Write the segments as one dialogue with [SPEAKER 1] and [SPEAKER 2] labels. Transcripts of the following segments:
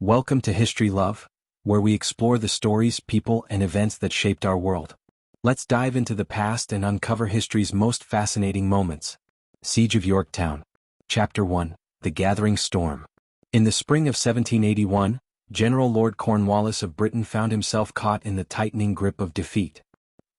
[SPEAKER 1] Welcome to History Love, where we explore the stories, people, and events that shaped our world. Let's dive into the past and uncover history's most fascinating moments. Siege of Yorktown. Chapter 1. The Gathering Storm. In the spring of 1781, General Lord Cornwallis of Britain found himself caught in the tightening grip of defeat.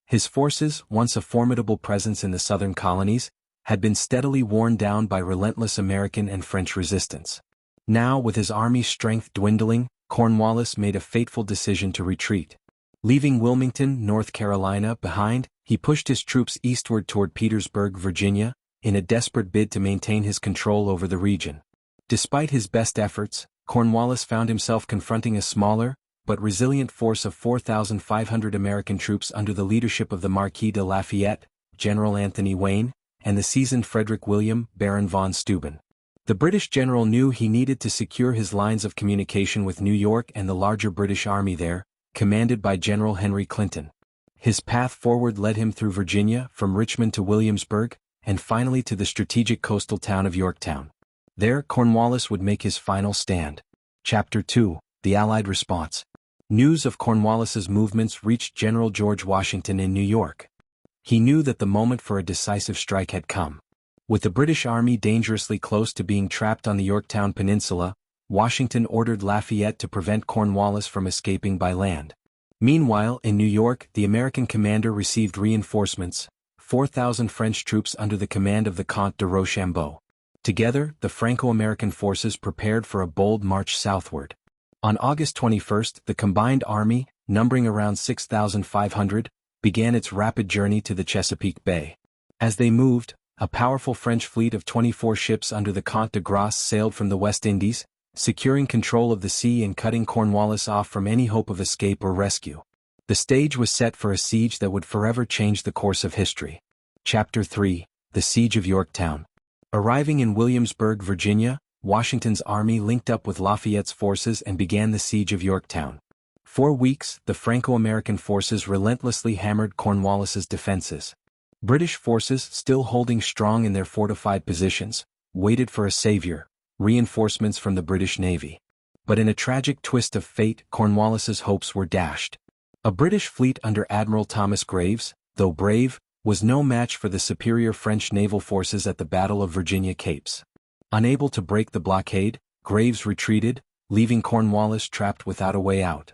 [SPEAKER 1] His forces, once a formidable presence in the southern colonies, had been steadily worn down by relentless American and French resistance. Now, with his army's strength dwindling, Cornwallis made a fateful decision to retreat. Leaving Wilmington, North Carolina, behind, he pushed his troops eastward toward Petersburg, Virginia, in a desperate bid to maintain his control over the region. Despite his best efforts, Cornwallis found himself confronting a smaller, but resilient force of 4,500 American troops under the leadership of the Marquis de Lafayette, General Anthony Wayne, and the seasoned Frederick William, Baron von Steuben. The British general knew he needed to secure his lines of communication with New York and the larger British army there, commanded by General Henry Clinton. His path forward led him through Virginia, from Richmond to Williamsburg, and finally to the strategic coastal town of Yorktown. There, Cornwallis would make his final stand. Chapter 2. The Allied Response. News of Cornwallis's movements reached General George Washington in New York. He knew that the moment for a decisive strike had come. With the British Army dangerously close to being trapped on the Yorktown Peninsula, Washington ordered Lafayette to prevent Cornwallis from escaping by land. Meanwhile, in New York, the American commander received reinforcements, 4,000 French troops under the command of the Comte de Rochambeau. Together, the Franco-American forces prepared for a bold march southward. On August 21, the combined army, numbering around 6,500, began its rapid journey to the Chesapeake Bay. As they moved, a powerful French fleet of 24 ships under the Comte de Grasse sailed from the West Indies, securing control of the sea and cutting Cornwallis off from any hope of escape or rescue. The stage was set for a siege that would forever change the course of history. Chapter 3. The Siege of Yorktown. Arriving in Williamsburg, Virginia, Washington's army linked up with Lafayette's forces and began the Siege of Yorktown. For weeks, the Franco-American forces relentlessly hammered Cornwallis's defenses. British forces, still holding strong in their fortified positions, waited for a savior, reinforcements from the British Navy. But in a tragic twist of fate, Cornwallis's hopes were dashed. A British fleet under Admiral Thomas Graves, though brave, was no match for the superior French naval forces at the Battle of Virginia Capes. Unable to break the blockade, Graves retreated, leaving Cornwallis trapped without a way out.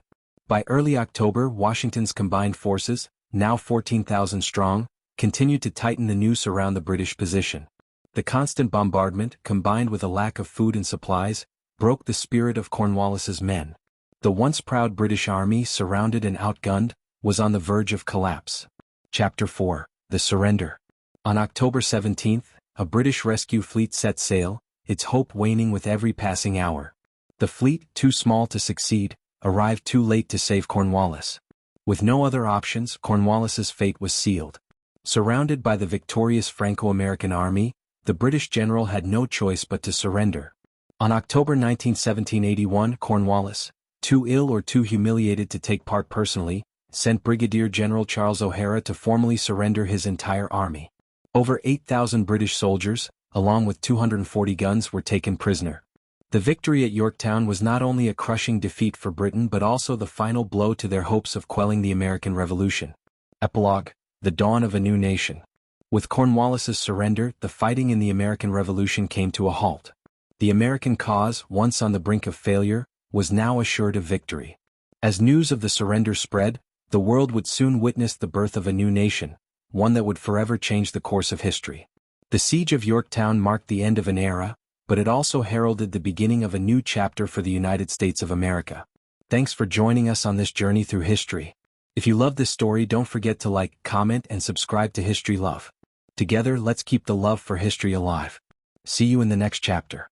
[SPEAKER 1] By early October, Washington's combined forces, now 14,000 strong, continued to tighten the noose around the British position. The constant bombardment, combined with a lack of food and supplies, broke the spirit of Cornwallis's men. The once proud British army, surrounded and outgunned, was on the verge of collapse. Chapter 4. The Surrender. On October 17, a British rescue fleet set sail, its hope waning with every passing hour. The fleet, too small to succeed, arrived too late to save Cornwallis. With no other options, Cornwallis's fate was sealed. Surrounded by the victorious Franco-American army, the British general had no choice but to surrender. On October 19, 1781, Cornwallis, too ill or too humiliated to take part personally, sent Brigadier General Charles O'Hara to formally surrender his entire army. Over 8,000 British soldiers, along with 240 guns, were taken prisoner. The victory at Yorktown was not only a crushing defeat for Britain but also the final blow to their hopes of quelling the American Revolution. Epilogue. The dawn of a new nation. With Cornwallis's surrender, the fighting in the American Revolution came to a halt. The American cause, once on the brink of failure, was now assured of victory. As news of the surrender spread, the world would soon witness the birth of a new nation, one that would forever change the course of history. The Siege of Yorktown marked the end of an era, but it also heralded the beginning of a new chapter for the United States of America. Thanks for joining us on this journey through history. If you love this story, don't forget to like, comment, and subscribe to History Love. Together, let's keep the love for history alive. See you in the next chapter.